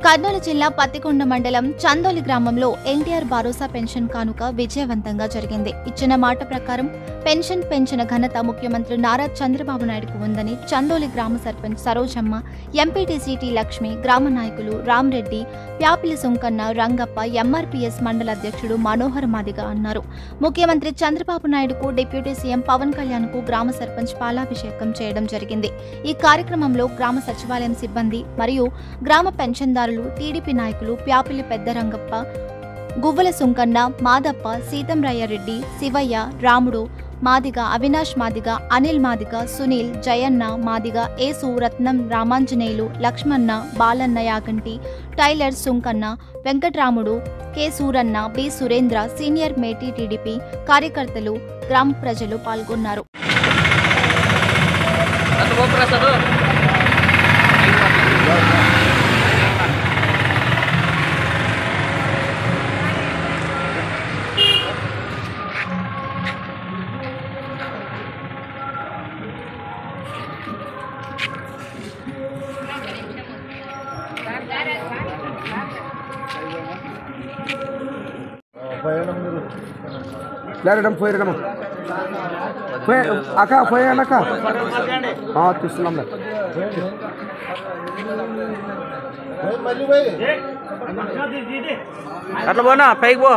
కర్నూలు జిల్లా పత్తికొండ మండలం చందోలి గ్రామంలో ఎన్టీఆర్ భరోసా పెన్షన్ కానుక విజయవంతంగా జరిగింది. ఇచ్చిన మాట ప్రకారం పెన్షన్ పెంచిన ఘనత ముఖ్యమంత్రి నారా చంద్రబాబు నాయుడుకు ఉందని చందోలి గ్రామ సర్పంచ్ సరోజమ్మ, ఎంపీటీసీ టి లక్ష్మి, గ్రామ నాయకులు రామ్రెడ్డి, ప్యాపిలి సుంకన్న, రంగప్ప, ఎంఆర్పీఎస్ మండల అధ్యక్షుడు మనోహర్ మాదిగ అన్నారు. ముఖ్యమంత్రి చంద్రబాబు నాయుడుకు, డిప్యూటీ సీఎం పవన్ కళ్యాణ్కు గ్రామ సర్పంచ్ పాలాభిషేకం చేయడం జరిగింది. ఈ కార్యక్రమంలో గ్రామ సచివాలయం సిబ్బంది మరియు గ్రామ పెన్షన్దారులు, టీడీపీ నాయకులు ప్యాపిలి పెద్ద రంగప్ప, గువ్వల Sunkanna, మాదప్ప, Seethamrayareddy, Shivayya, Ramudu Madiga, Avinash Madiga, Anil Madiga, Sunil, Jayanna Madiga, Yesu, Ratnam, Ramanjaneyulu, Lakshmana, Balanna Yaganti, tailor Sunkanna, Venkatramudu, K Suranna, B Surendra, senior mate TDP కార్యకర్తలు, గ్రామ ప్రజలు పాల్గొన్నారు. తీస్తున్నాం. అట్లా పోనా పైకి పో.